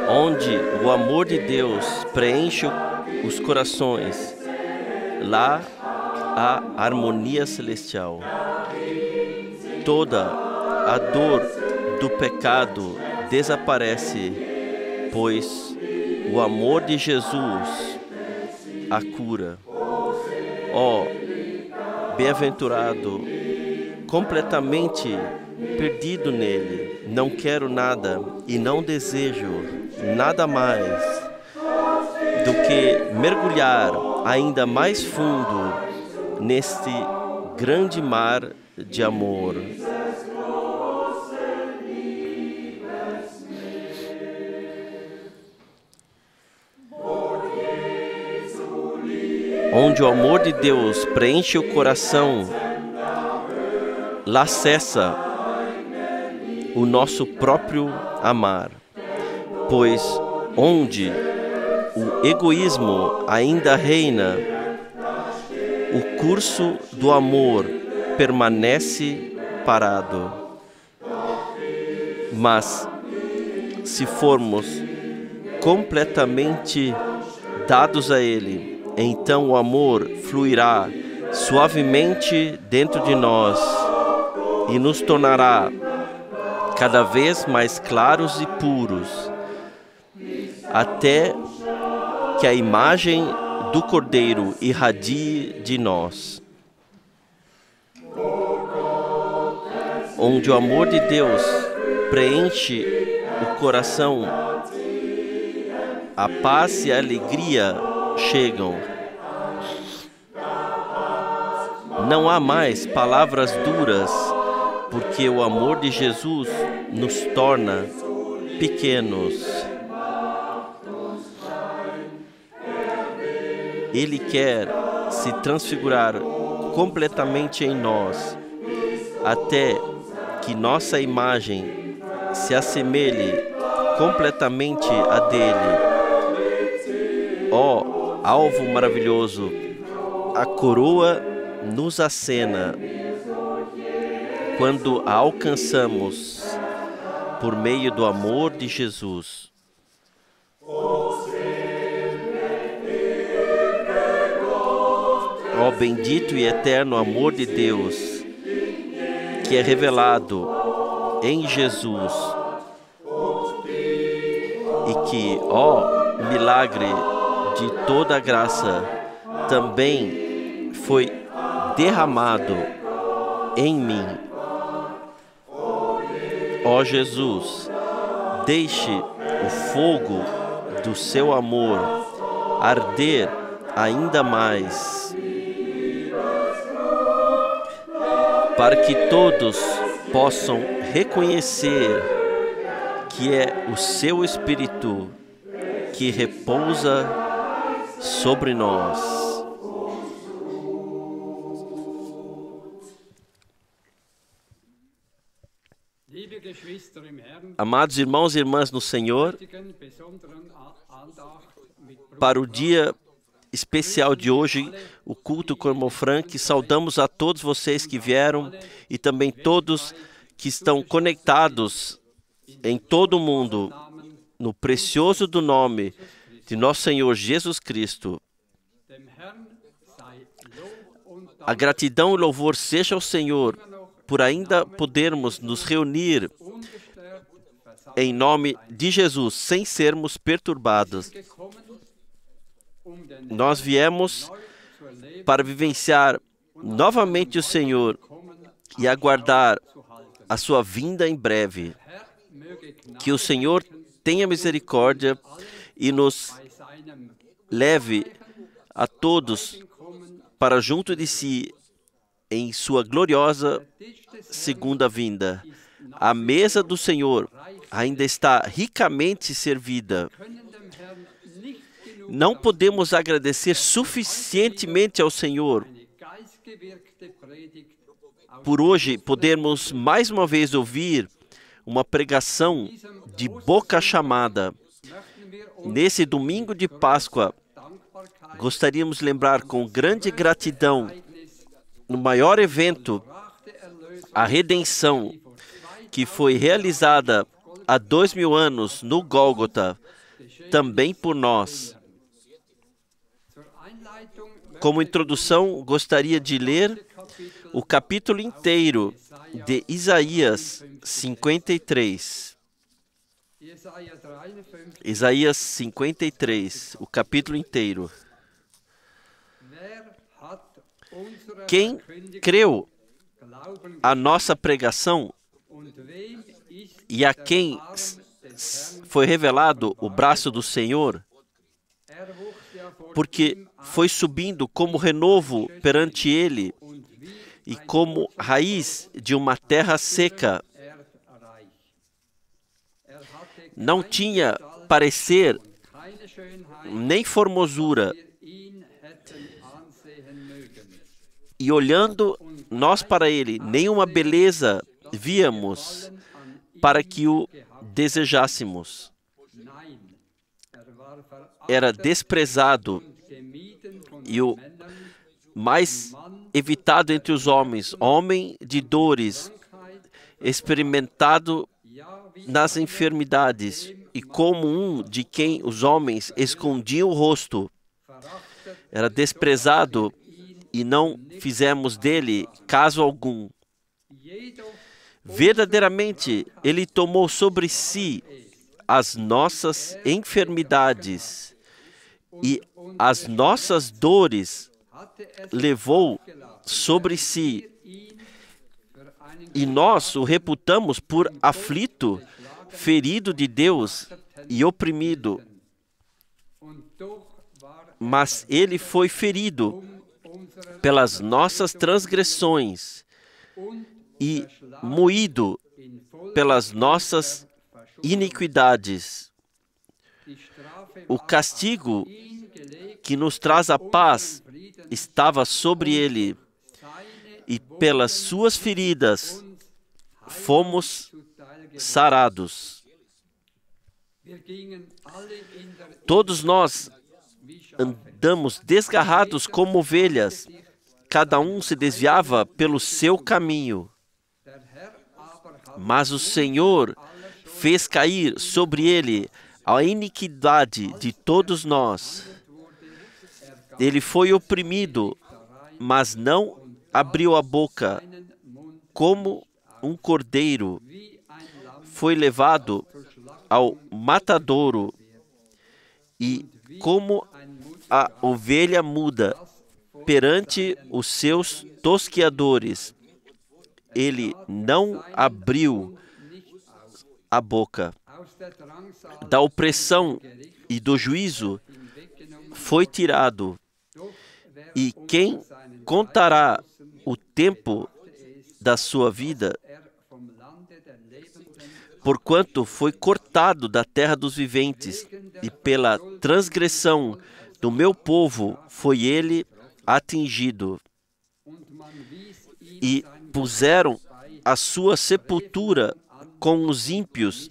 Onde o amor de Deus preenche os corações, lá há harmonia celestial. Toda a dor do pecado desaparece, pois o amor de Jesus a cura. Ó, bem-aventurado, completamente perdido nele, não quero nada e não desejo nada mais do que mergulhar ainda mais fundo neste grande mar de amor. Onde o amor de Deus preenche o coração, lá cessa o nosso próprio amar, pois onde o egoísmo ainda reina, o curso do amor permanece parado. Mas se formos completamente dados a Ele, então o amor fluirá suavemente dentro de nós e nos tornará cada vez mais claros e puros, até que a imagem do Cordeiro irradie de nós. Onde o amor de Deus preenche o coração, a paz e a alegria chegam. Não há mais palavras duras, porque o amor de Jesus nos torna pequenos. Ele quer se transfigurar completamente em nós, até que nossa imagem se assemelhe completamente à dele. Ó, alvo maravilhoso, a coroa nos acena quando a alcançamos por meio do amor de Jesus. Ó bendito e eterno amor de Deus, que é revelado em Jesus, e que, ó milagre de toda a graça, também foi derramado em mim. Ó Jesus, deixe o fogo do seu amor arder ainda mais, para que todos possam reconhecer que é o seu Espírito que repousa sobre nós. Amados irmãos e irmãs no Senhor, para o dia especial de hoje, o culto com o irmão Frank, saudamos a todos vocês que vieram e também todos que estão conectados em todo o mundo, no precioso do nome de nosso Senhor Jesus Cristo. A gratidão e louvor seja ao Senhor por ainda podermos nos reunir em nome de Jesus, sem sermos perturbados. Nós viemos para vivenciar novamente o Senhor e aguardar a sua vinda em breve. Que o Senhor tenha misericórdia e nos leve a todos para junto de si em sua gloriosa segunda vinda. A mesa do Senhor ainda está ricamente servida. Não podemos agradecer suficientemente ao Senhor por hoje podermos mais uma vez ouvir uma pregação de boca chamada. Nesse domingo de Páscoa, gostaríamos de lembrar com grande gratidão no maior evento, a redenção que foi realizada há 2000 anos no Gólgota, também por nós. Como introdução, gostaria de ler o capítulo inteiro de Isaías 53. Isaías 53, o capítulo inteiro. Quem creu a nossa pregação e a quem foi revelado o braço do Senhor, porque foi subindo como renovo perante ele e como raiz de uma terra seca. Não tinha parecer nem formosura. E olhando nós para ele, nenhuma beleza víamos para que o desejássemos. Era desprezado e o mais evitado entre os homens, homem de dores, experimentado nas enfermidades, e como um de quem os homens escondiam o rosto. Era desprezado e não fizemos dele caso algum. Verdadeiramente, ele tomou sobre si as nossas enfermidades e as nossas dores levou sobre si. E nós o reputamos por aflito, ferido de Deus e oprimido. Mas ele foi ferido pelas nossas transgressões e moído pelas nossas iniquidades. O castigo que nos traz a paz estava sobre ele, e pelas suas feridas fomos sarados. Todos nós andamos desgarrados como ovelhas, cada um se desviava pelo seu caminho. Mas o Senhor fez cair sobre ele a iniquidade de todos nós. Ele foi oprimido, mas não abriu a boca. Como um cordeiro foi levado ao matadouro, e como a ovelha muda perante os seus tosqueadores, ele não abriu a boca. Da opressão e do juízo foi tirado. E quem contará o tempo da sua vida? Porquanto foi cortado da terra dos viventes, e pela transgressão do meu povo foi ele atingido. E puseram a sua sepultura com os ímpios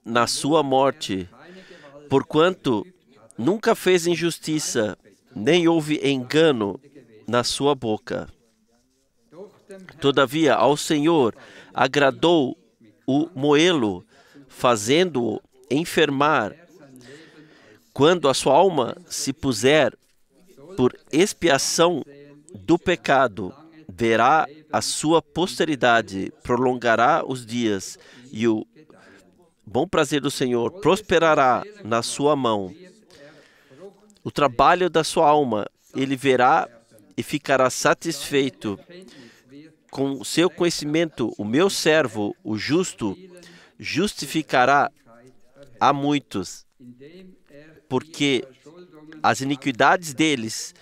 na sua morte, porquanto nunca fez injustiça, nem houve engano na sua boca. Todavia, ao Senhor agradou o moê-lo, fazendo-o enfermar. Quando a sua alma se puser por expiação do pecado, verá a sua posteridade, prolongará os dias, e o bom prazer do Senhor prosperará na sua mão. O trabalho da sua alma ele verá e ficará satisfeito. Com seu conhecimento, o meu servo, o justo, justificará a muitos, porque as iniquidades deles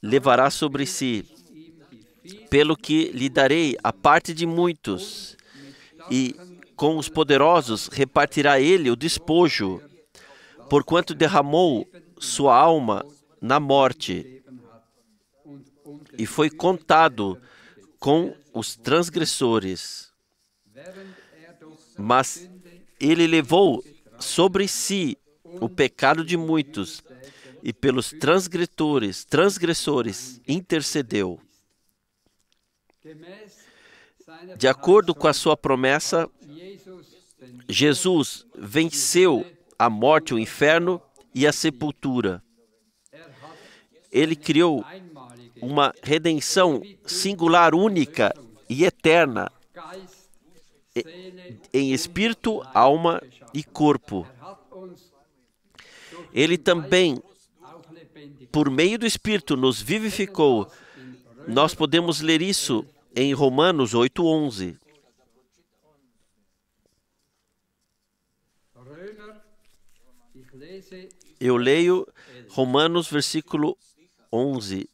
levará sobre si. Pelo que lhe darei a parte de muitos, e com os poderosos repartirá ele o despojo, porquanto derramou sua alma na morte, e foi contado com os transgressores. Mas ele levou sobre si o pecado de muitos, e pelos transgressores intercedeu. De acordo com a sua promessa, Jesus venceu a morte, o inferno e a sepultura. Ele criou uma redenção singular, única e eterna, em espírito, alma e corpo. Ele também, por meio do Espírito, nos vivificou. Nós podemos ler isso em Romanos 8:11. Eu leio Romanos, versículo 11,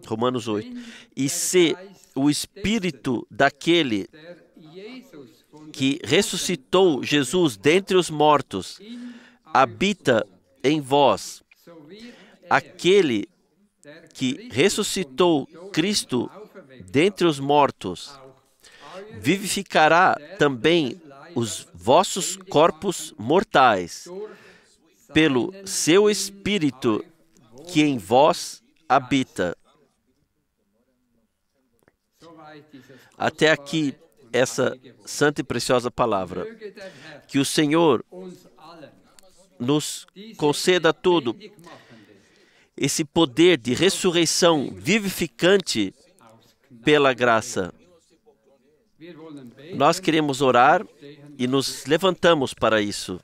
Romanos 8. E se o Espírito daquele que ressuscitou Jesus dentre os mortos habita em vós, aquele que ressuscitou Cristo dentre os mortos vivificará também os vossos corpos mortais pelo seu Espírito que em vós habita. Até aqui, essa santa e preciosa palavra. Que o Senhor nos conceda tudo, esse poder de ressurreição vivificante pela graça. Nós queremos orar e nos levantamos para isso.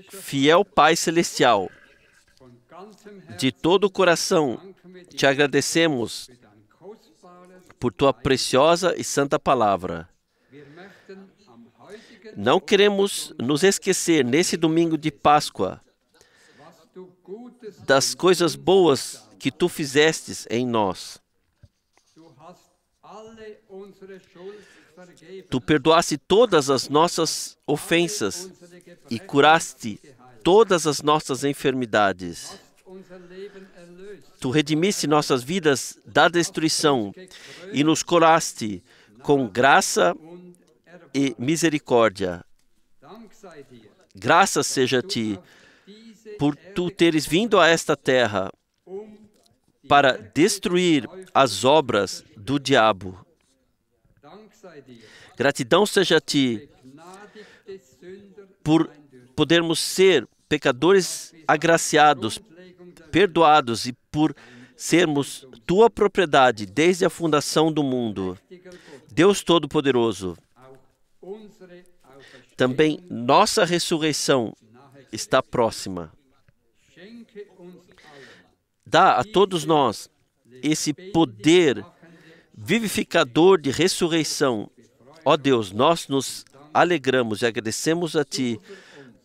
Fiel Pai Celestial, de todo o coração te agradecemos por tua preciosa e santa palavra. Não queremos nos esquecer, nesse domingo de Páscoa, das coisas boas que tu fizestes em nós. Tu perdoaste todas as nossas ofensas e curaste todas as nossas enfermidades. Tu redimiste nossas vidas da destruição e nos coroaste com graça e misericórdia. Graças seja a ti por tu teres vindo a esta terra para destruir as obras do diabo. Gratidão seja a ti por podermos ser pecadores agraciados, perdoados e por sermos tua propriedade desde a fundação do mundo. Deus Todo-Poderoso, também nossa ressurreição está próxima. Dá a todos nós esse poder vivificador de ressurreição. Ó Deus, nós nos alegramos e agradecemos a ti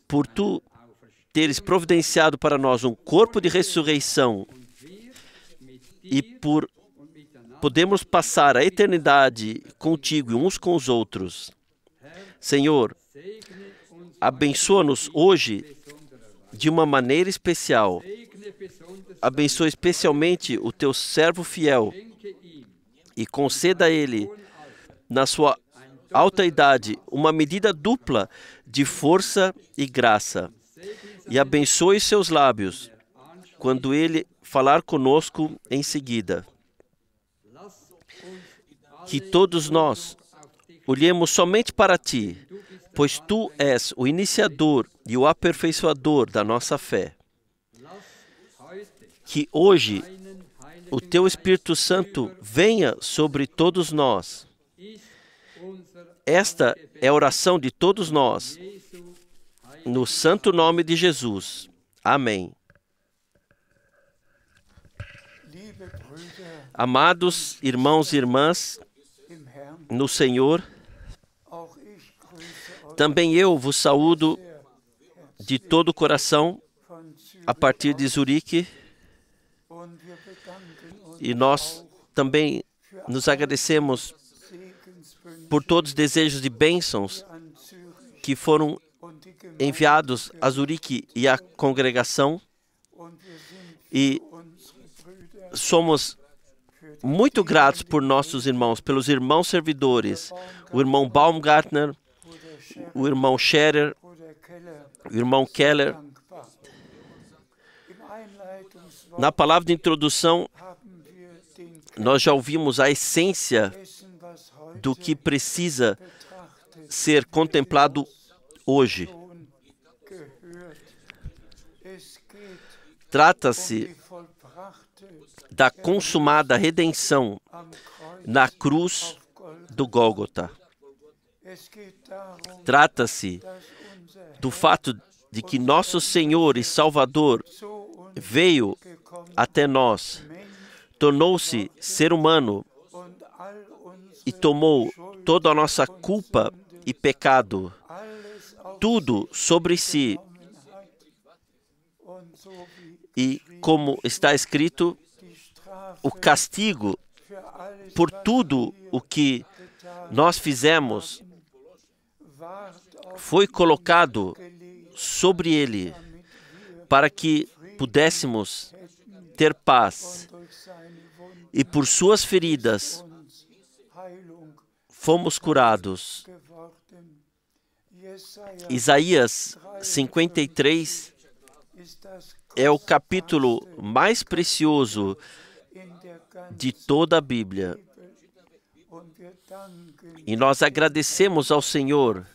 por tu teres providenciado para nós um corpo de ressurreição e por podermos passar a eternidade contigo e uns com os outros. Senhor, abençoa-nos hoje de uma maneira especial. Abençoa especialmente o teu servo fiel e conceda a ele, na sua alta idade, uma medida dupla de força e graça. E abençoe seus lábios quando ele falar conosco em seguida. Que todos nós olhemos somente para ti, pois tu és o iniciador e o aperfeiçoador da nossa fé. Que hoje o teu Espírito Santo venha sobre todos nós. Esta é a oração de todos nós, no santo nome de Jesus. Amém. Amados irmãos e irmãs no Senhor, também eu vos saúdo de todo o coração a partir de Zurique, e nós também nos agradecemos por todos os desejos de bênçãos que foram enviados a Zurique e à congregação, e somos muito gratos por nossos irmãos, pelos irmãos servidores, o irmão Baumgartner, o irmão Scherer, o irmão Keller. Na palavra de introdução, nós já ouvimos a essência do que precisa ser contemplado hoje. Trata-se da consumada redenção na cruz do Gólgota. Trata-se do fato de que nosso Senhor e Salvador veio até nós, tornou-se ser humano e tomou toda a nossa culpa e pecado, tudo sobre si. E, como está escrito, o castigo por tudo o que nós fizemos foi colocado sobre ele, para que pudéssemos ter paz. E por suas feridas fomos curados. Isaías 53 é o capítulo mais precioso de toda a Bíblia. E nós agradecemos ao Senhor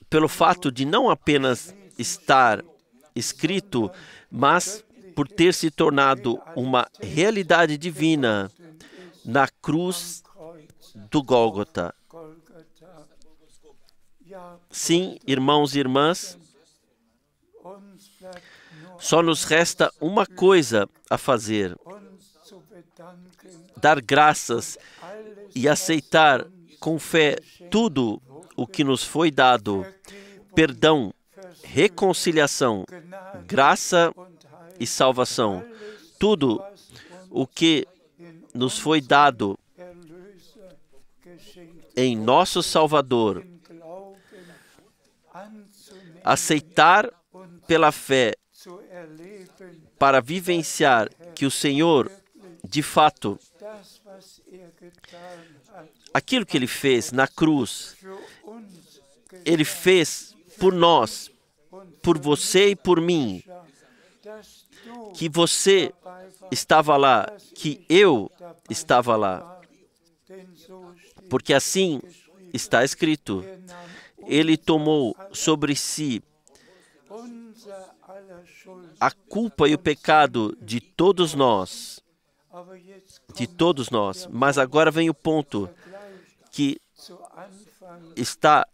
pelo fato de não apenas estar escrito, mas por ter se tornado uma realidade divina na cruz do Gólgota. Sim, irmãos e irmãs, só nos resta uma coisa a fazer: dar graças e aceitar com fé tudo o que nos foi dado: perdão, reconciliação, graça e salvação. Tudo o que nos foi dado em nosso Salvador. Aceitar pela fé para vivenciar que o Senhor, de fato, aquilo que Ele fez na cruz, Ele fez por nós, por você e por mim, que você estava lá, que eu estava lá, porque assim está escrito: Ele tomou sobre si a culpa e o pecado de todos nós, Mas agora vem o ponto que está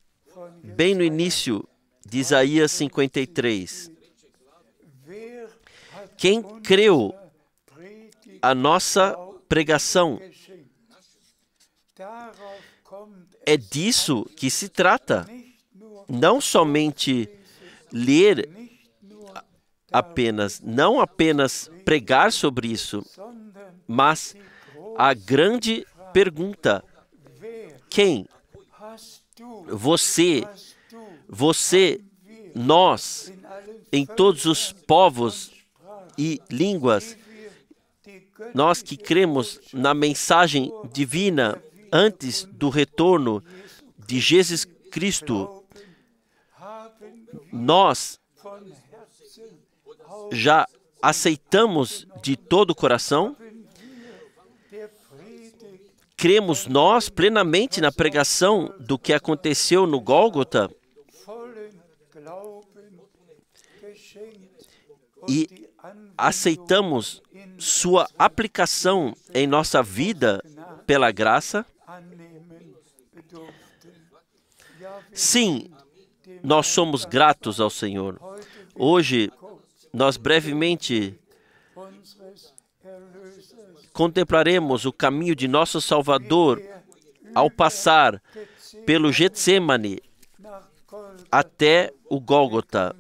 bem no início de Isaías 53. Quem creu a nossa pregação? É disso que se trata. Não somente ler apenas, não apenas pregar sobre isso, mas a grande pergunta: quem? Você, nós, em todos os povos e línguas, nós que cremos na mensagem divina antes do retorno de Jesus Cristo, nós já aceitamos de todo o coração? Cremos nós plenamente na pregação do que aconteceu no Gólgota? E aceitamos sua aplicação em nossa vida pela graça? Sim, nós somos gratos ao Senhor. Hoje, nós brevemente contemplaremos o caminho de nosso Salvador ao passar pelo Getsêmani até o Gólgota.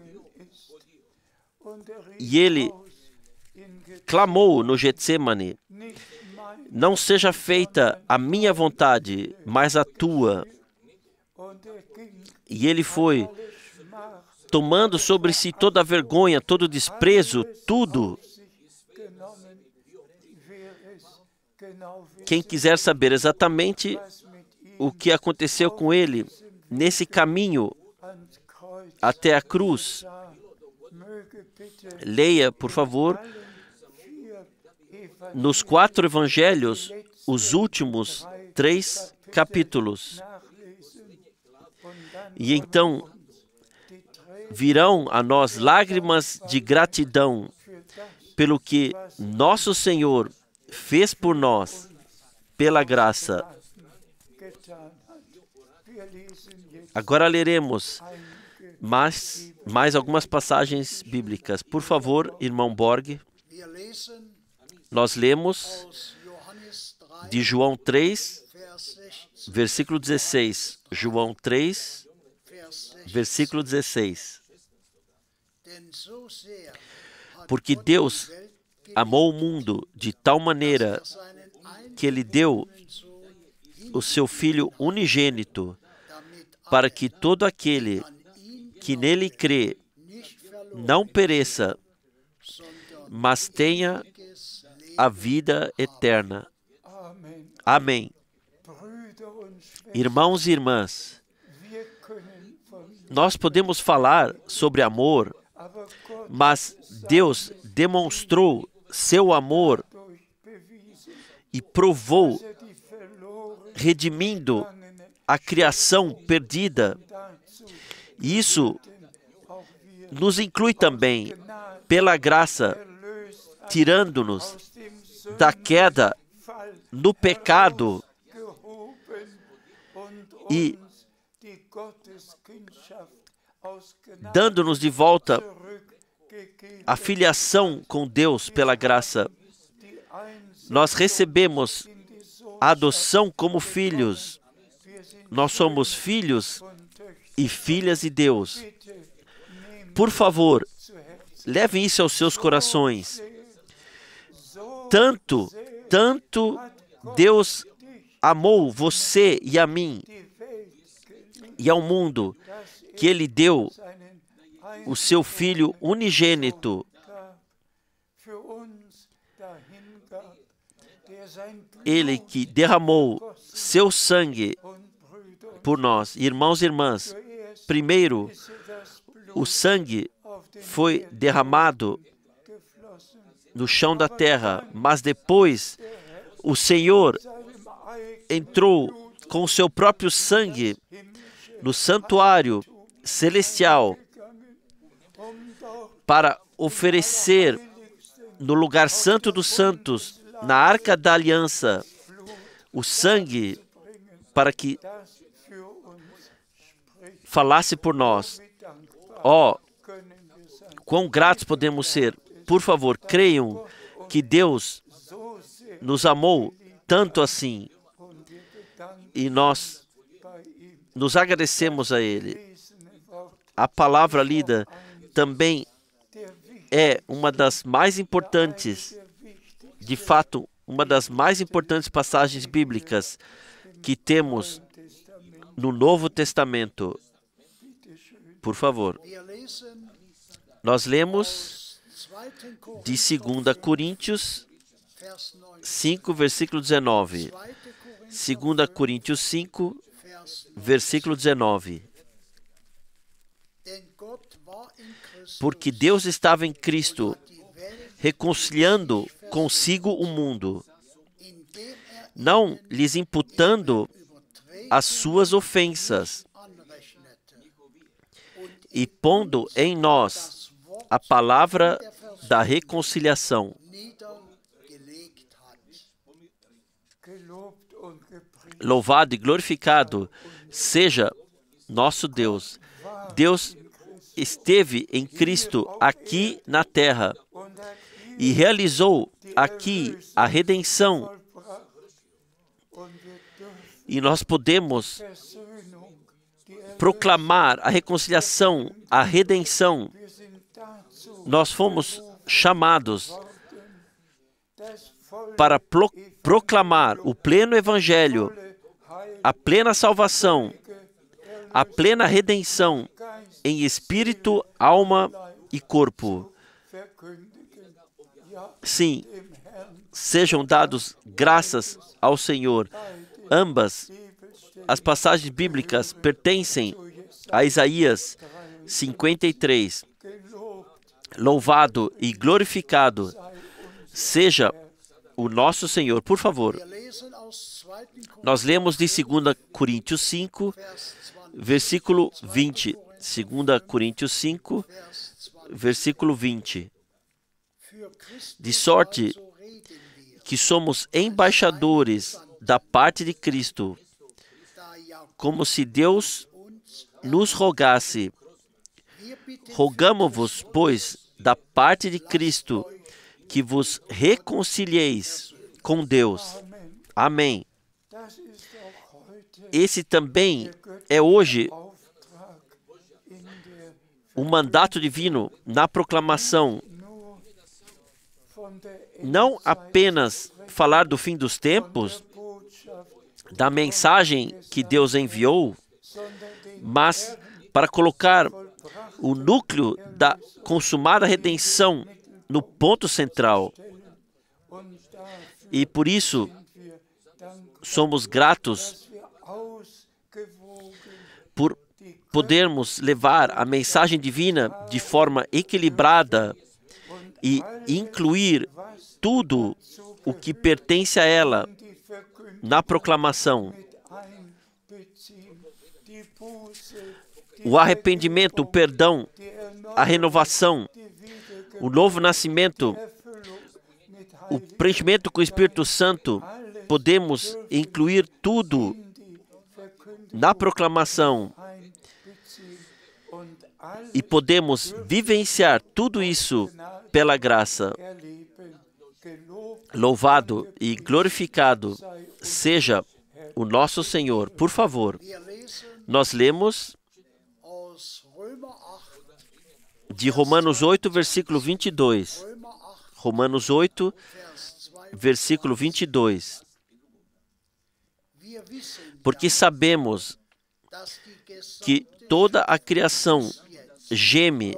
E ele clamou no Getsêmani: não seja feita a minha vontade, mas a tua. E ele foi tomando sobre si toda a vergonha, todo o desprezo, tudo. Quem quiser saber exatamente o que aconteceu com ele nesse caminho até a cruz, Leia, por favor, nos 4 evangelhos, os últimos 3 capítulos. E então virão a nós lágrimas de gratidão pelo que nosso Senhor fez por nós, pela graça. Agora leremos mais algumas passagens bíblicas. Por favor, irmão Borg. Nós lemos de João 3, versículo 16. João 3, versículo 16. Porque Deus amou o mundo de tal maneira que Ele deu o seu Filho unigênito, para que todo aquele que nele crê não pereça, mas tenha a vida eterna. Amém. Irmãos e irmãs, nós podemos falar sobre amor, mas Deus demonstrou seu amor e provou, redimindo a criação perdida. Isso nos inclui também, pela graça, tirando-nos da queda no pecado e dando-nos de volta a filiação com Deus pela graça. Nós recebemos a adoção como filhos. Nós somos filhos e filhas de Deus. Por favor, levem isso aos seus corações. Tanto Deus amou você e a mim e ao mundo, que Ele deu o seu Filho unigênito. Ele que derramou seu sangue por nós. Irmãos e irmãs, primeiro, o sangue foi derramado no chão da terra, mas depois o Senhor entrou com o seu próprio sangue no santuário celestial para oferecer no lugar santo dos santos, na arca da aliança, o sangue para que falasse por nós. Quão gratos podemos ser. Por favor, creiam que Deus nos amou tanto assim e nós nos agradecemos a Ele. A palavra lida também é uma das mais importantes, de fato, uma das mais importantes passagens bíblicas que temos no Novo Testamento. Por favor. Nós lemos de 2 Coríntios 5, versículo 19. 2 Coríntios 5, versículo 19. Porque Deus estava em Cristo, reconciliando consigo o mundo, não lhes imputando as suas ofensas, e pondo em nós a palavra da reconciliação. Louvado e glorificado seja nosso Deus. Deus esteve em Cristo aqui na terra e realizou aqui a redenção. E nós podemos proclamar a reconciliação, a redenção. Nós fomos chamados para proclamar o pleno evangelho, a plena salvação, a plena redenção em espírito, alma e corpo. Sim, sejam dados graças ao Senhor. Ambas as passagens bíblicas pertencem a Isaías 53. louvado e glorificado seja o nosso Senhor. Por favor, nós lemos de 2 Coríntios 5, versículo 20. 2 Coríntios 5, versículo 20. De sorte que somos embaixadores da parte de Cristo, como se Deus nos rogasse. Rogamo-vos, pois, da parte de Cristo, que vos reconcilieis com Deus. Amém. Esse também é hoje o mandato divino na proclamação. Não apenas falar do fim dos tempos, da mensagem que Deus enviou, mas para colocar o núcleo da consumada redenção no ponto central. E por isso somos gratos por podermos levar a mensagem divina de forma equilibrada e incluir tudo o que pertence a ela na proclamação. O arrependimento, o perdão, a renovação, o novo nascimento, o preenchimento com o Espírito Santo, podemos incluir tudo na proclamação e podemos vivenciar tudo isso pela graça. Louvado e glorificado seja o nosso Senhor. Por favor, nós lemos de Romanos 8, versículo 22. Romanos 8, versículo 22. Porque sabemos que toda a criação geme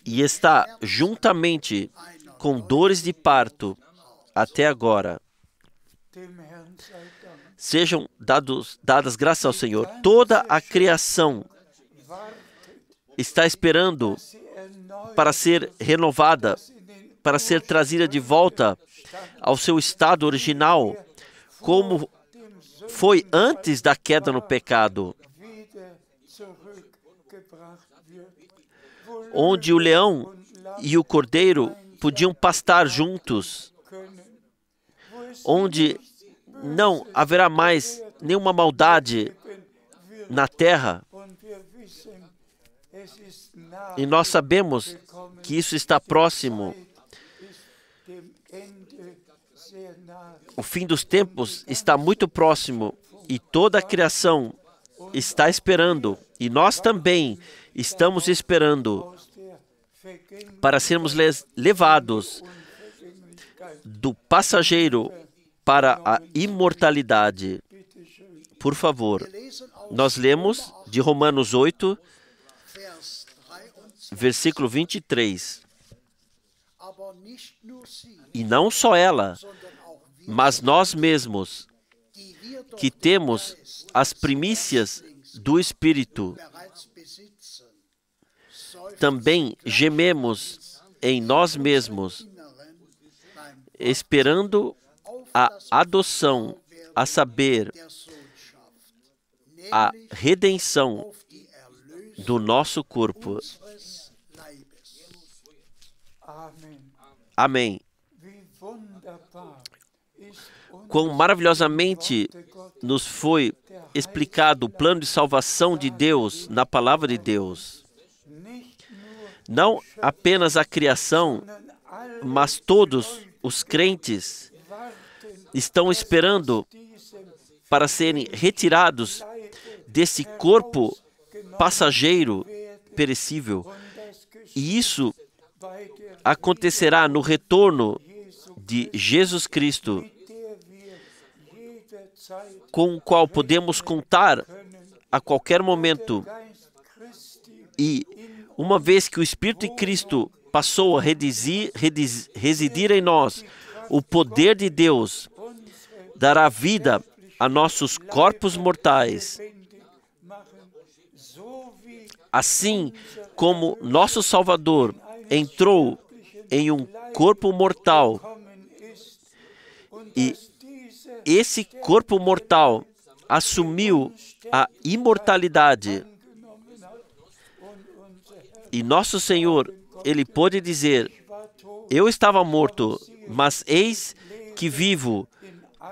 e está juntamente com dores de parto até agora. Sejam dadas graças ao Senhor. Toda a criação está esperando para ser renovada, para ser trazida de volta ao seu estado original, como foi antes da queda no pecado, onde o leão e o cordeiro podiam pastar juntos, onde não haverá mais nenhuma maldade na terra. E nós sabemos que isso está próximo. O fim dos tempos está muito próximo e toda a criação está esperando, e nós também estamos esperando para sermos levados do passageiro para a imortalidade. Por favor, nós lemos de Romanos 8, versículo 23. E não só ela, mas nós mesmos, que temos as primícias do Espírito, também gememos em nós mesmos, esperando a adoção, a saber, a redenção do nosso corpo. Amém. Quão maravilhosamente nos foi explicado o plano de salvação de Deus na palavra de Deus. Não apenas a criação, mas todos os crentes estão esperando para serem retirados desse corpo passageiro, perecível. E isso acontecerá no retorno de Jesus Cristo, com o qual podemos contar a qualquer momento. E uma vez que o Espírito de Cristo passou a residir em nós, o poder de Deus dará vida a nossos corpos mortais Assim como nosso Salvador entrou em um corpo mortal, e esse corpo mortal assumiu a imortalidade, e nosso Senhor, Ele pôde dizer: eu estava morto, mas eis que vivo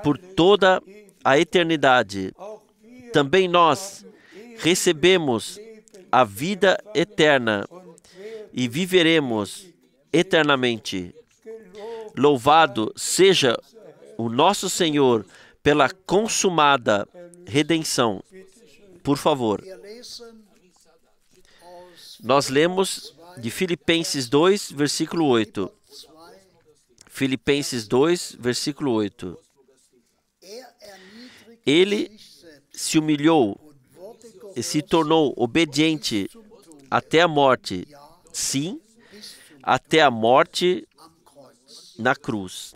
por toda a eternidade. Também nós recebemos a vida eterna e viveremos eternamente. Louvado seja o nosso Senhor pela consumada redenção. Por favor. Nós lemos de Filipenses 2, versículo 8. Filipenses 2, versículo 8. Ele se humilhou e se tornou obediente até a morte. Sim, até a morte na cruz.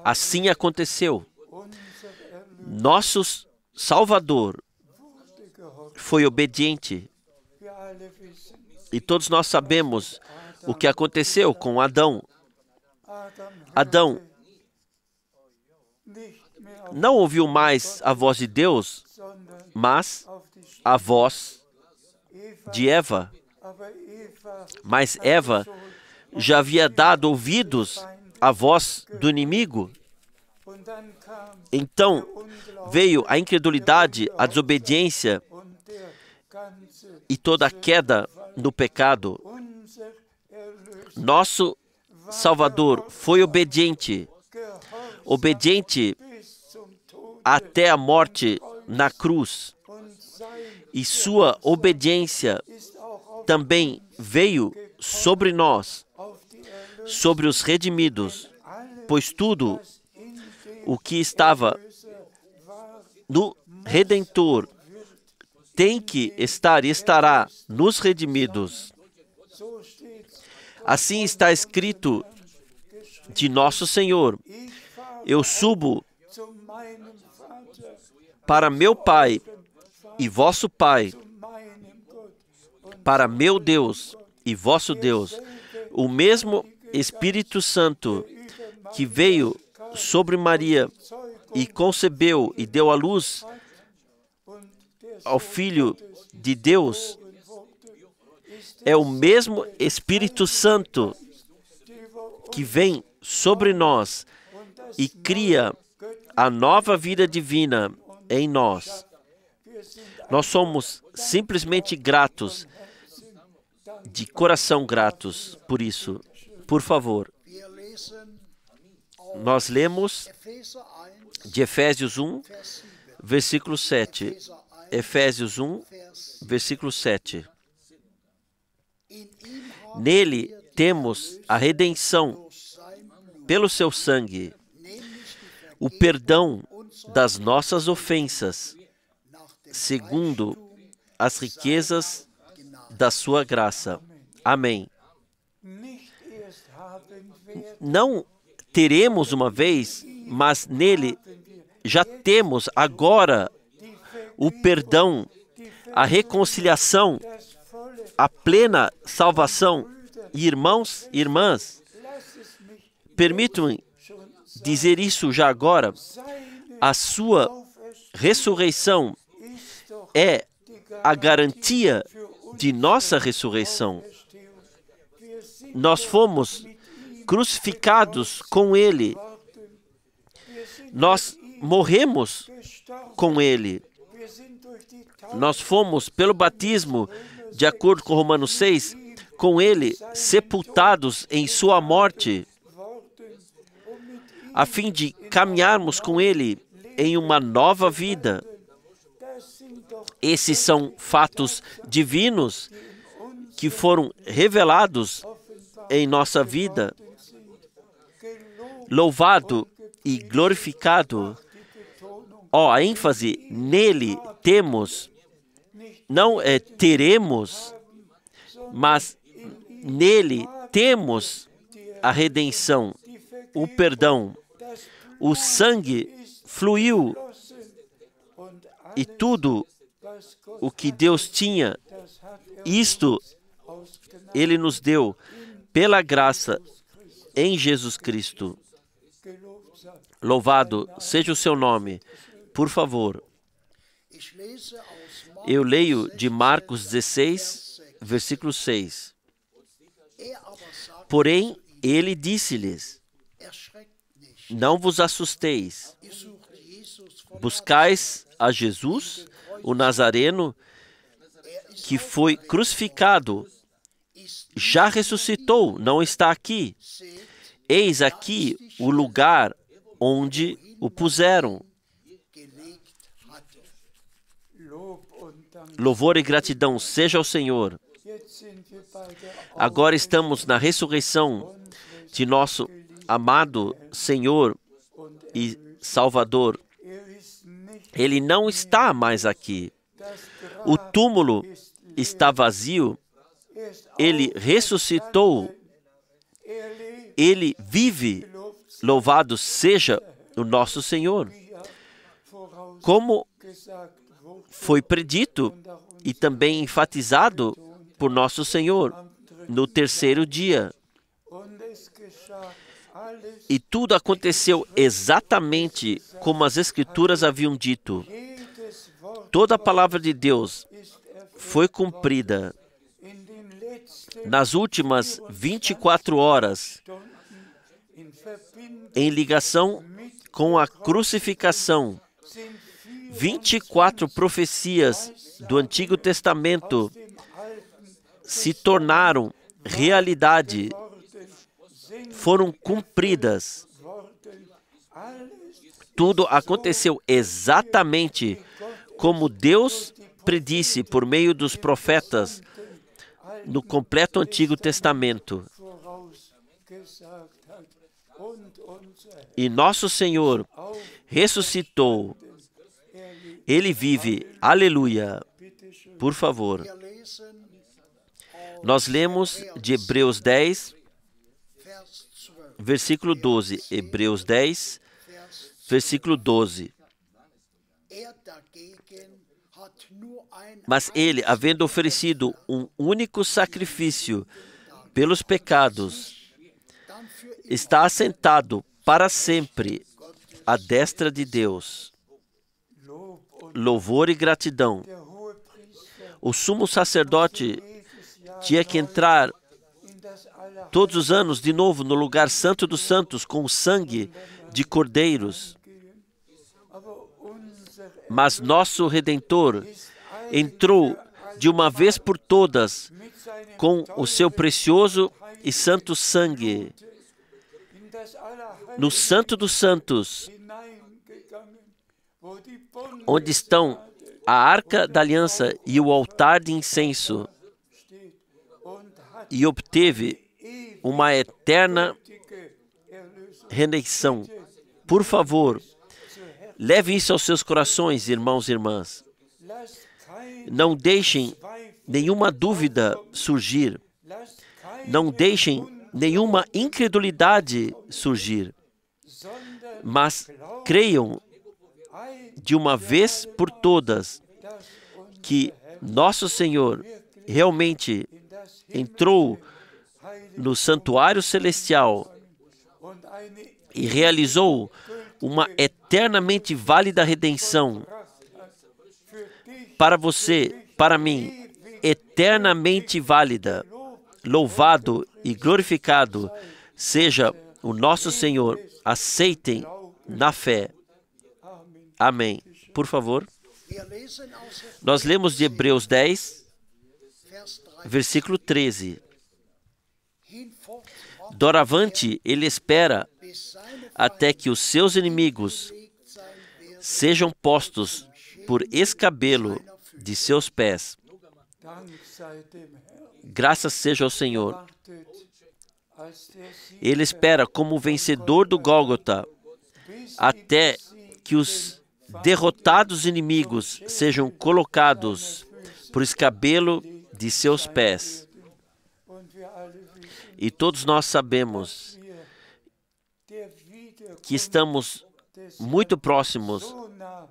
Assim aconteceu. Nosso Salvador foi obediente. E todos nós sabemos o que aconteceu com Adão. Adão não ouviu mais a voz de Deus, mas a voz de Eva. Mas Eva já havia dado ouvidos à voz do inimigo. Então veio a incredulidade, a desobediência e toda a queda no pecado. Nosso Salvador foi obediente até a morte na cruz. E sua obediência também veio sobre nós, sobre os redimidos, pois tudo o que estava no Redentor tem que estar e estará nos redimidos. Assim está escrito de nosso Senhor: eu subo para meu Pai e vosso Pai, para meu Deus e vosso Deus. O mesmo Espírito Santo que veio sobre Maria e concebeu e deu à luz ao Filho de Deus, é o mesmo Espírito Santo que vem sobre nós e cria a nova vida divina em nós. Nós somos simplesmente gratos, de coração gratos por isso. Por favor. Nós lemos de Efésios 1, versículo 7. Efésios 1, versículo 7. Nele temos a redenção pelo seu sangue, o perdão das nossas ofensas, segundo as riquezas da sua graça. Amém. Não teremos uma vez, mas nele já temos agora o perdão, a reconciliação, a plena salvação. Irmãos e irmãs, permitam-me dizer isso já agora. A sua ressurreição é a garantia de nossa ressurreição. Nós fomos crucificados com Ele. Nós morremos com Ele. Nós fomos, pelo batismo, de acordo com Romanos 6, com Ele sepultados em sua morte, a fim de caminharmos com Ele em uma nova vida. Esses são fatos divinos que foram revelados em nossa vida. Louvado e glorificado. A ênfase nele temos, não é teremos, mas nele temos a redenção, o perdão. O sangue fluiu e tudo o que Deus tinha, isto Ele nos deu pela graça em Jesus Cristo. Louvado seja o seu nome. Por favor, eu leio de Marcos 16, versículo 6. Porém, ele disse-lhes: não vos assusteis. Buscais a Jesus, o Nazareno, que foi crucificado. Já ressuscitou, não está aqui. Eis aqui o lugar onde o puseram. Louvor e gratidão seja ao Senhor. Agora estamos na ressurreição de nosso amado Senhor e Salvador. Ele não está mais aqui. O túmulo está vazio. Ele ressuscitou. Ele vive. Louvado seja o nosso Senhor. Como foi predito e também enfatizado por nosso Senhor no terceiro dia. E tudo aconteceu exatamente como as Escrituras haviam dito. Toda a palavra de Deus foi cumprida nas últimas 24 horas, em ligação com a crucificação. 24 profecias do Antigo Testamento se tornaram realidade, foram cumpridas. Tudo aconteceu exatamente como Deus predisse por meio dos profetas no completo Antigo Testamento. E nosso Senhor ressuscitou. Ele vive. Aleluia. Por favor. Nós lemos de Hebreus 10, versículo 12. Hebreus 10, versículo 12. Mas ele, havendo oferecido um único sacrifício pelos pecados, está assentado para sempre à destra de Deus. Louvor e gratidão. O sumo sacerdote tinha que entrar todos os anos de novo no lugar santo dos santos com o sangue de cordeiros. Mas nosso Redentor entrou de uma vez por todas com o seu precioso e santo sangue no Santo dos Santos, onde estão a Arca da Aliança e o altar de incenso, e obteve uma eterna redenção. Por favor, leve isso aos seus corações, irmãos e irmãs. Não deixem nenhuma dúvida surgir. Não deixem nenhuma incredulidade surgir. Mas creiam de uma vez por todas que nosso Senhor realmente entrou no santuário celestial e realizou uma eternamente válida redenção para você, para mim, eternamente válida. Louvado e glorificado seja o nosso Senhor. Aceitem na fé. Amém. Por favor. Nós lemos de Hebreus 10, versículo 13. Doravante, ele espera até que os seus inimigos sejam postos por escabelo de seus pés. Graças seja ao Senhor. Ele espera como vencedor do Gólgota até que os derrotados inimigos sejam colocados por escabelo de seus pés. E todos nós sabemos que estamos muito próximos,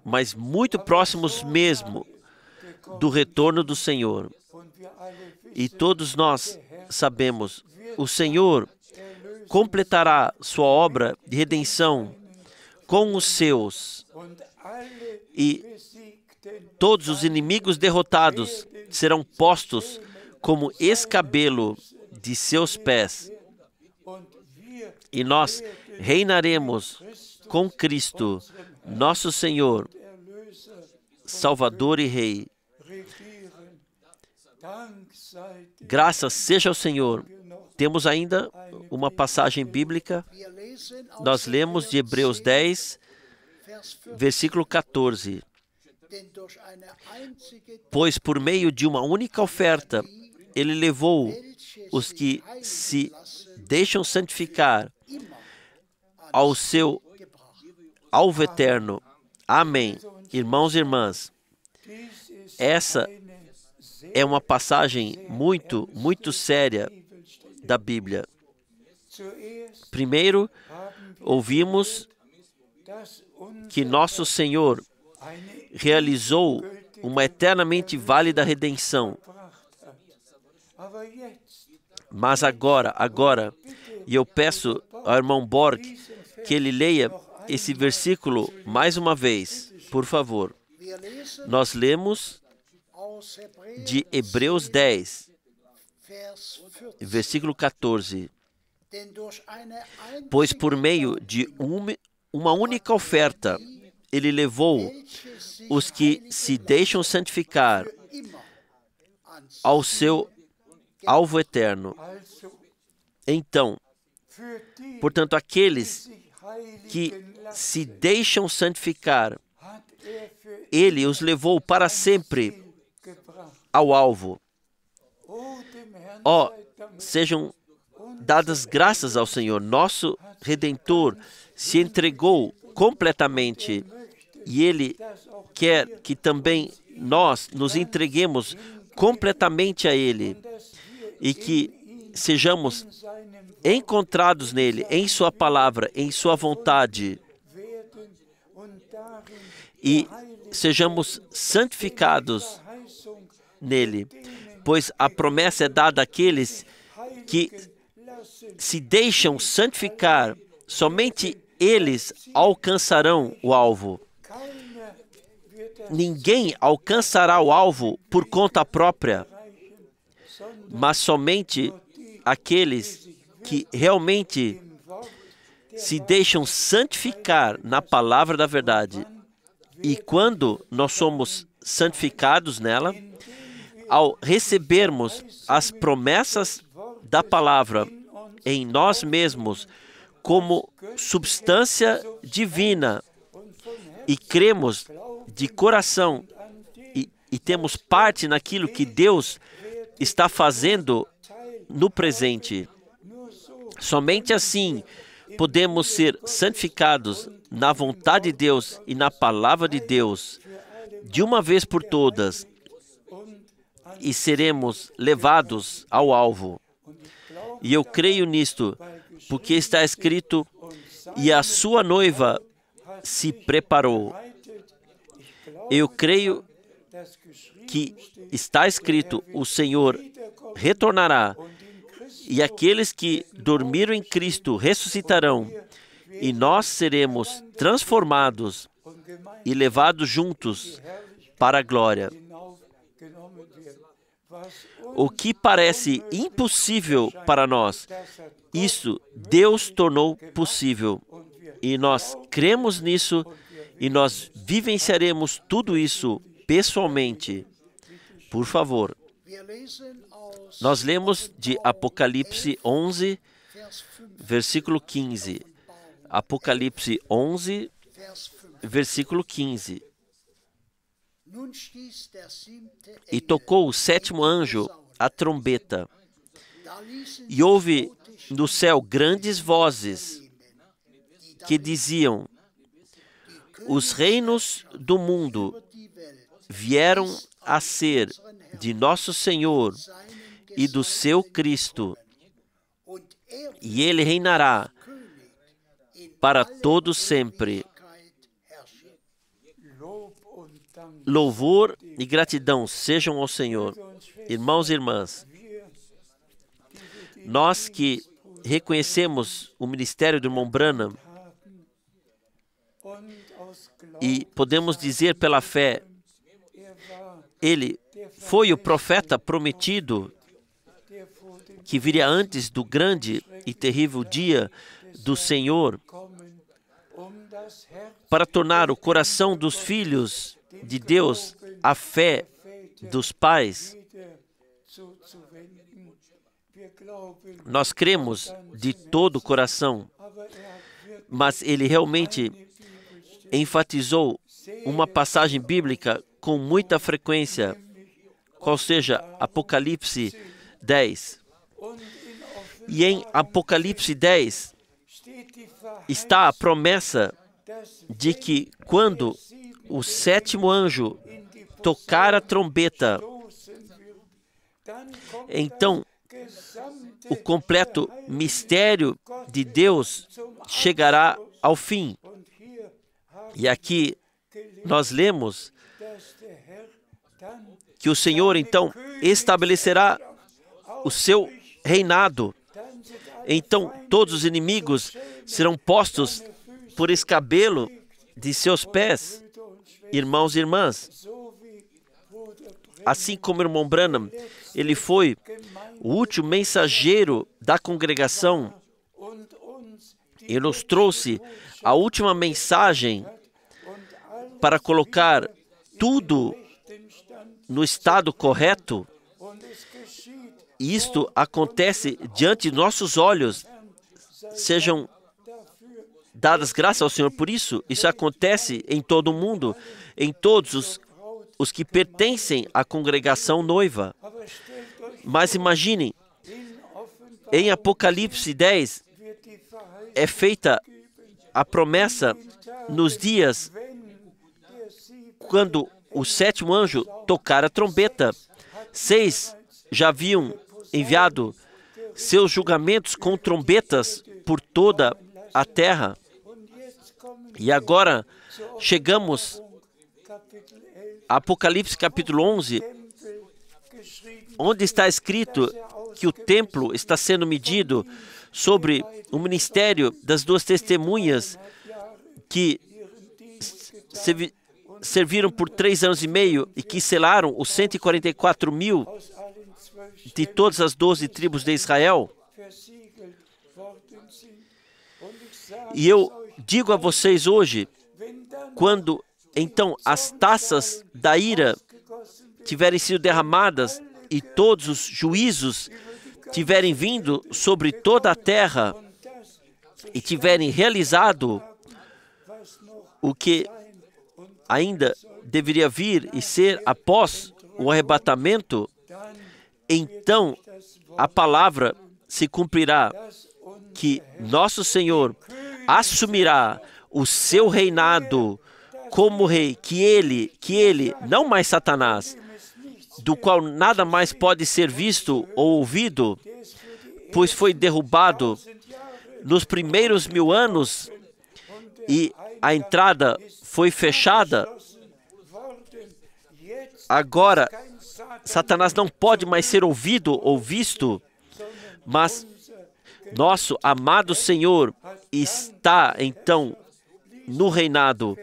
mas muito próximos mesmo, do retorno do Senhor. E todos nós sabemos, o Senhor completará sua obra de redenção com os seus, e todos os inimigos derrotados serão postos como escabelo de seus pés. E nós reinaremos com Cristo, nosso Senhor, Salvador e Rei. Graças seja ao Senhor. Temos ainda uma passagem bíblica. Nós lemos de Hebreus 10, versículo 14. Pois por meio de uma única oferta, Ele levou os que se deixam santificar ao seu alvo eterno. Amém. Irmãos e irmãs, essa é uma passagem muito, muito séria da Bíblia. Primeiro, ouvimos que nosso Senhor realizou uma eternamente válida redenção. Mas agora, e eu peço ao irmão Borg que ele leia esse versículo mais uma vez, por favor. Nós lemos de Hebreus 10, versículo 14. Pois por meio de uma única oferta, Ele levou os que se deixam santificar ao seu alvo eterno. Então, portanto, aqueles que se deixam santificar, Ele os levou para sempre ao alvo. Sejam dadas graças ao Senhor. Nosso Redentor se entregou completamente e Ele quer que também nós nos entreguemos completamente a Ele e que sejamos encontrados nele, em Sua palavra, em Sua vontade, e sejamos santificados nele, pois a promessa é dada àqueles que se deixam santificar, somente eles alcançarão o alvo. Ninguém alcançará o alvo por conta própria, mas somente aqueles que realmente se deixam santificar na palavra da verdade. E quando nós somos santificados nela, ao recebermos as promessas da palavra em nós mesmos como substância divina e cremos de coração e temos parte naquilo que Deus está fazendo no presente, somente assim podemos ser santificados na vontade de Deus e na palavra de Deus de uma vez por todas e seremos levados ao alvo. E eu creio nisto, porque está escrito, e a sua noiva se preparou. Eu creio que está escrito, o Senhor retornará, e aqueles que dormiram em Cristo ressuscitarão, e nós seremos transformados e levados juntos para a glória. O que parece impossível para nós, isso Deus tornou possível. E nós cremos nisso e nós vivenciaremos tudo isso pessoalmente. Por favor. Nós lemos de Apocalipse 11, versículo 15. Apocalipse 11, versículo 15. E tocou o sétimo anjo a trombeta, e houve no céu grandes vozes que diziam: os reinos do mundo vieram a ser de nosso Senhor e do seu Cristo, e Ele reinará para todo sempre. louvor e gratidão sejam ao Senhor. Irmãos e irmãs, nós que reconhecemos o ministério do irmão Branham e podemos dizer pela fé, ele foi o profeta prometido que viria antes do grande e terrível dia do Senhor para tornar o coração dos filhos de Deus a fé dos pais. Nós cremos de todo o coração, mas ele realmente enfatizou uma passagem bíblica com muita frequência, qual seja Apocalipse 10. E em Apocalipse 10 está a promessa de que quando o sétimo anjo tocar a trombeta, então o completo mistério de Deus chegará ao fim. E aqui nós lemos que o Senhor então estabelecerá o seu reinado. Então todos os inimigos serão postos por escabelo de seus pés. Irmãos e irmãs, assim como o irmão Branham, ele foi o último mensageiro da congregação e nos trouxe a última mensagem para colocar tudo no estado correto. E isto acontece diante de nossos olhos. Sejam dadas graças ao Senhor por isso. Isso acontece em todo o mundo, em todos os que pertencem à congregação noiva. Mas imaginem, em Apocalipse 10, é feita a promessa nos dias quando o sétimo anjo tocar a trombeta. 6 já haviam enviado seus julgamentos com trombetas por toda a terra. E agora chegamos a Apocalipse capítulo 11, onde está escrito que o templo está sendo medido sobre o ministério das duas testemunhas que serviram por 3 anos e meio e que selaram os 144.000 de todas as 12 tribos de Israel. E eu digo a vocês hoje, quando então as taças da ira tiverem sido derramadas e todos os juízos tiverem vindo sobre toda a terra e tiverem realizado o que ainda deveria vir e ser após o arrebatamento, então a palavra se cumprirá que nosso Senhor assumirá o seu reinado como rei, que ele, não mais Satanás, do qual nada mais pode ser visto ou ouvido, pois foi derrubado nos primeiros 1000 anos e a entrada foi fechada. Agora, Satanás não pode mais ser ouvido ou visto, mas nosso amado Senhor está, então, no reinado.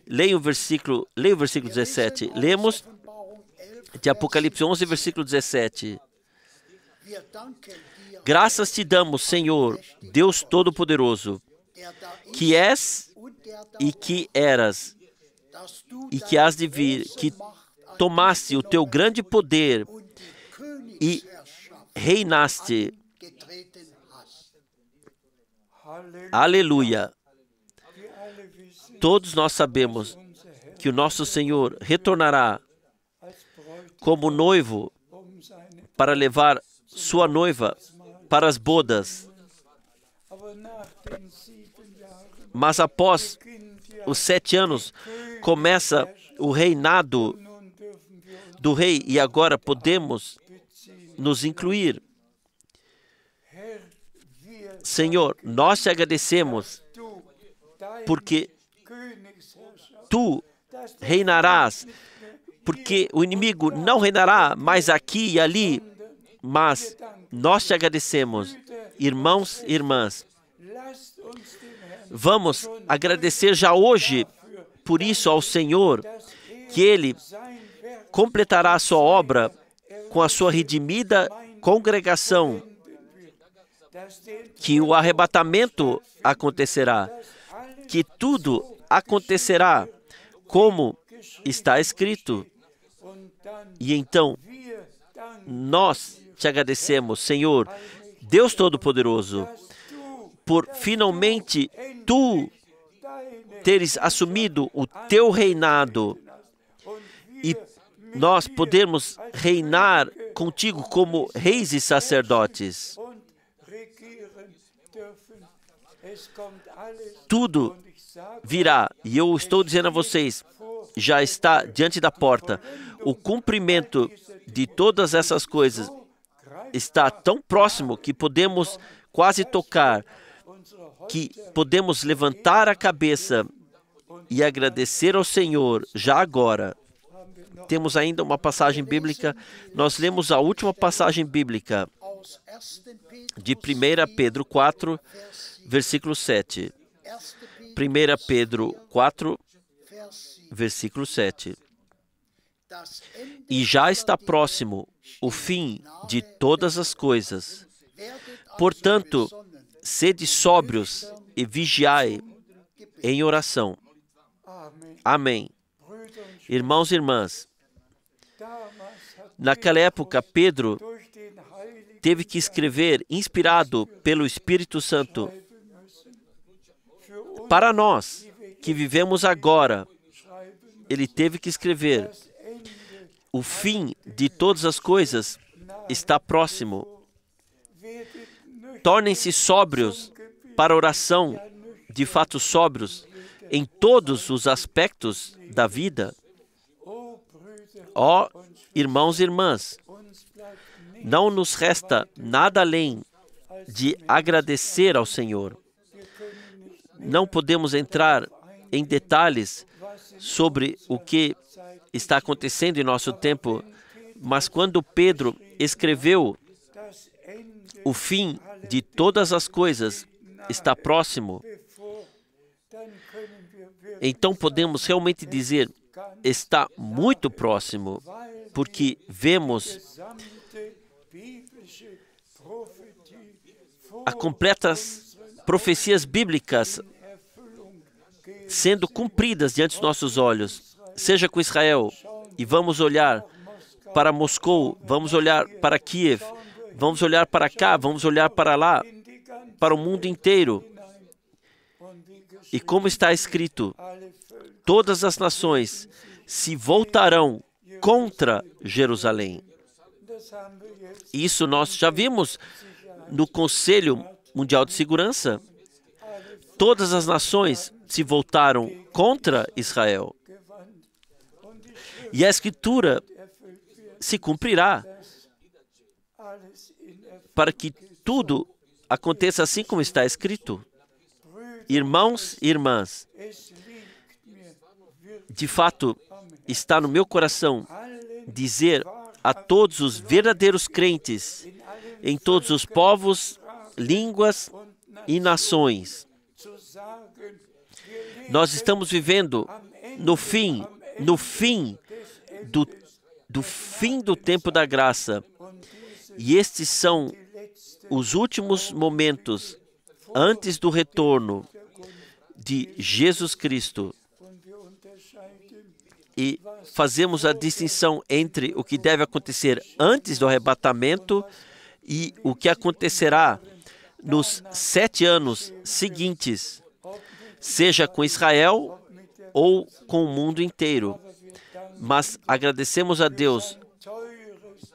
Leia o versículo 17. Lemos de Apocalipse 11, versículo 17. Graças te damos, Senhor, Deus Todo-Poderoso, que és e que eras, e que has de vir, que tomaste o teu grande poder e reinaste. Aleluia! Todos nós sabemos que o nosso Senhor retornará como noivo para levar sua noiva para as bodas. Mas após os 7 anos, começa o reinado do rei, e agora podemos nos incluir. Senhor, nós te agradecemos, porque tu reinarás porque o inimigo não reinará mais aqui e ali, mas nós te agradecemos, irmãos e irmãs. Vamos agradecer já hoje por isso ao Senhor, que Ele completará a sua obra com a sua redimida congregação, que o arrebatamento acontecerá, que tudo acontecerá como está escrito. E então, nós te agradecemos, Senhor, Deus Todo-Poderoso, por finalmente Tu teres assumido o Teu reinado e nós podemos reinar contigo como reis e sacerdotes. Tudo virá, e eu estou dizendo a vocês, já está diante da porta. O cumprimento de todas essas coisas está tão próximo que podemos quase tocar, que podemos levantar a cabeça e agradecer ao Senhor já agora. Temos ainda uma passagem bíblica. Nós lemos a última passagem bíblica de 1 Pedro 4, versículo 7. 1 Pedro 4, versículo 7. E já está próximo o fim de todas as coisas. Portanto, sede sóbrios e vigiai em oração. Amém. Irmãos e irmãs, naquela época, Pedro teve que escrever, inspirado pelo Espírito Santo, para nós que vivemos agora. Ele teve que escrever: o fim de todas as coisas está próximo. Tornem-se sóbrios para oração, de fato sóbrios, em todos os aspectos da vida. Ó, irmãos e irmãs, não nos resta nada além de agradecer ao Senhor. Não podemos entrar em detalhes sobre o que está acontecendo em nosso tempo, mas quando Pedro escreveu o fim de todas as coisas está próximo, então podemos realmente dizer, está muito próximo, porque vemos as completas profecias bíblicas sendo cumpridas diante dos nossos olhos, seja com Israel, e vamos olhar para Moscou, vamos olhar para Kiev, vamos olhar para cá, vamos olhar para lá, para o mundo inteiro. E como está escrito, todas as nações se voltarão contra Jerusalém. Isso nós já vimos no Conselho Mundial de Segurança. Todas as nações se voltaram contra Israel. E a Escritura se cumprirá para que tudo aconteça assim como está escrito. Irmãos e irmãs, de fato, está no meu coração dizer a todos os verdadeiros crentes em todos os povos, línguas e nações. Nós estamos vivendo no fim do tempo da graça. E estes são os últimos momentos antes do retorno de Jesus Cristo. E fazemos a distinção entre o que deve acontecer antes do arrebatamento e o que acontecerá nos 7 anos seguintes, seja com Israel ou com o mundo inteiro. Mas agradecemos a Deus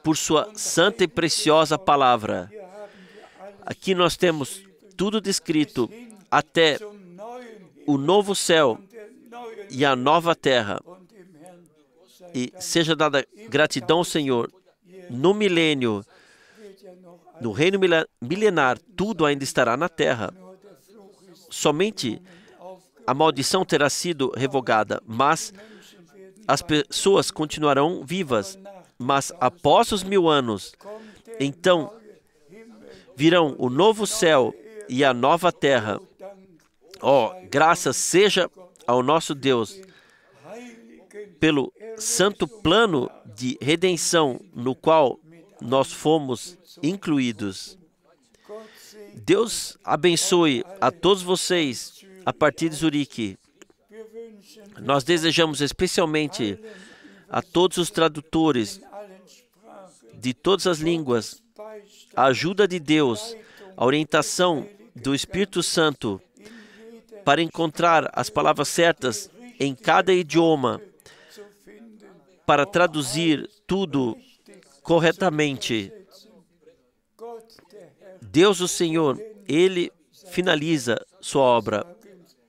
por sua santa e preciosa palavra. Aqui nós temos tudo descrito até o novo céu e a nova terra. E seja dada gratidão ao Senhor. No milênio, no reino milenar, tudo ainda estará na terra. Somente a maldição terá sido revogada, mas as pessoas continuarão vivas, mas após os 1000 anos, então virão o novo céu e a nova terra. Graças seja ao nosso Deus pelo santo plano de redenção no qual nós fomos incluídos. Deus abençoe a todos vocês a partir de Zurique. Nós desejamos especialmente a todos os tradutores de todas as línguas a ajuda de Deus, a orientação do Espírito Santo para encontrar as palavras certas em cada idioma, para traduzir tudo corretamente. Deus, o Senhor, Ele finaliza sua obra.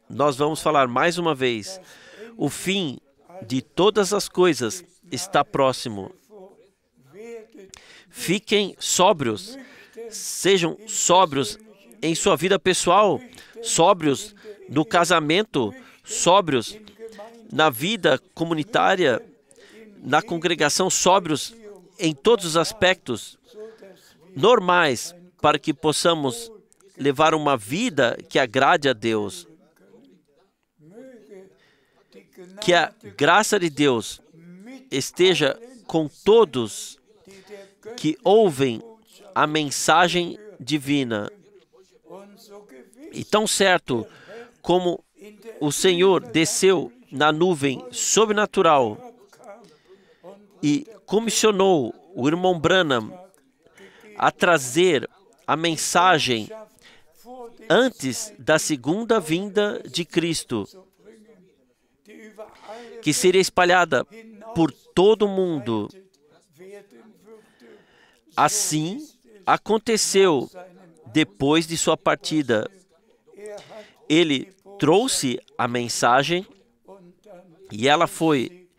Nós vamos falar mais uma vez. O fim de todas as coisas está próximo. Fiquem sóbrios. Sejam sóbrios em sua vida pessoal, sóbrios no casamento, sóbrios na vida comunitária, na congregação, sóbrios em todos os aspectos normais, para que possamos levar uma vida que agrade a Deus. Que a graça de Deus esteja com todos que ouvem a mensagem divina. E tão certo como o Senhor desceu na nuvem sobrenatural e comissionou o irmão Branham a trazer a mensagem antes da segunda vinda de Cristo, que seria espalhada por todo o mundo. Assim aconteceu depois de sua partida. Ele trouxe a mensagem e ela foi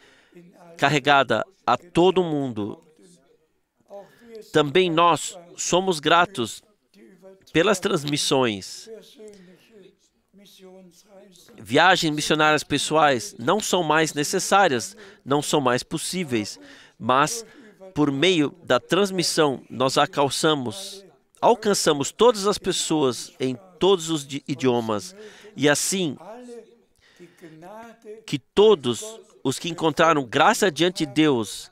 carregada a todo mundo. Também nós somos gratos pelas transmissões. Viagens missionárias pessoais não são mais necessárias, não são mais possíveis, mas por meio da transmissão nós alcançamos todas as pessoas em todos os idiomas, e assim que todos os que encontraram graça diante de Deus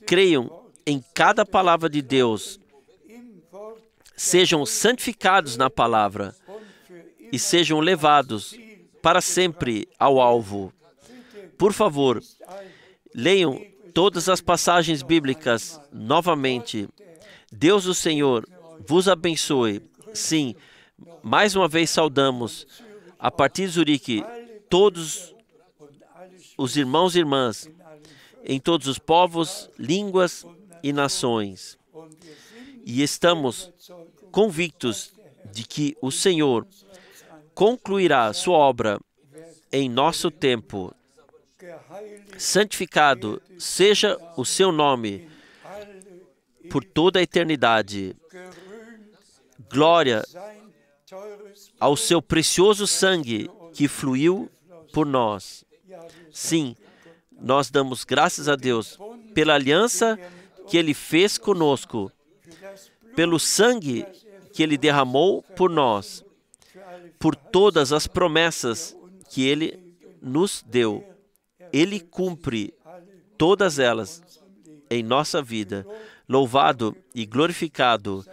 creiam em cada palavra de Deus, sejam santificados na palavra e sejam levados para sempre ao alvo. Por favor, leiam todas as passagens bíblicas novamente. Deus, o Senhor, vos abençoe. Sim, mais uma vez saudamos, a partir de Zurique, todos os irmãos e irmãs em todos os povos, línguas e nações. E estamos convictos de que o Senhor concluirá sua obra em nosso tempo. Santificado seja o seu nome por toda a eternidade. Glória ao seu precioso sangue que fluiu por nós. Sim, nós damos graças a Deus pela aliança que Ele fez conosco, pelo sangue que Ele derramou por nós, por todas as promessas que Ele nos deu. Ele cumpre todas elas em nossa vida. Louvado e glorificado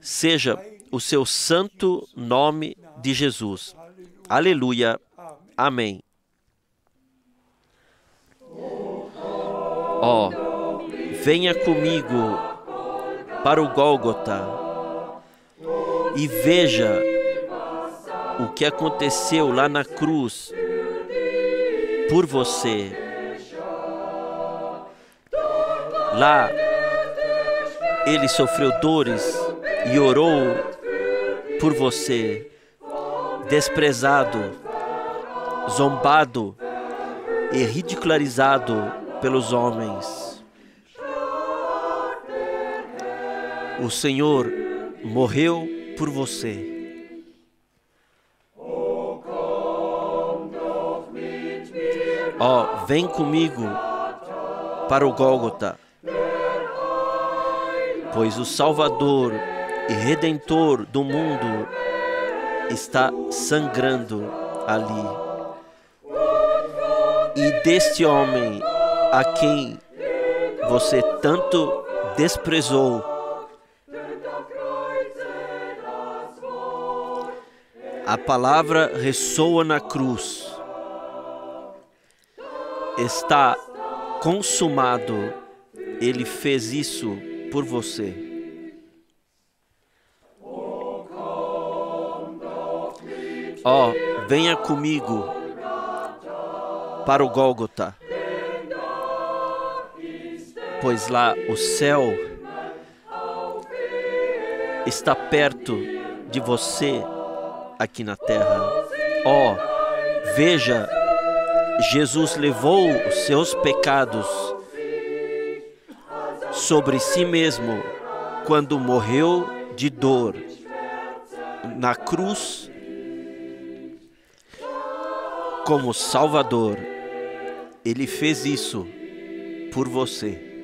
seja o seu santo nome de Jesus. Aleluia. Amém. Venha comigo para o Gólgota e veja o que aconteceu lá na cruz por você. Lá, Ele sofreu dores e orou por você, desprezado, zombado e ridicularizado pelos homens. O Senhor morreu por você. Vem comigo para o Gólgota, pois o Salvador e Redentor do mundo está sangrando ali. E deste homem a quem você tanto desprezou, a palavra ressoa na cruz. Está consumado. Ele fez isso por você. Ó, venha comigo para o Gólgota, pois lá o céu está perto de você aqui na terra. Ó, veja, Jesus levou os seus pecados sobre si mesmo quando morreu de dor na cruz como Salvador. Ele fez isso por você.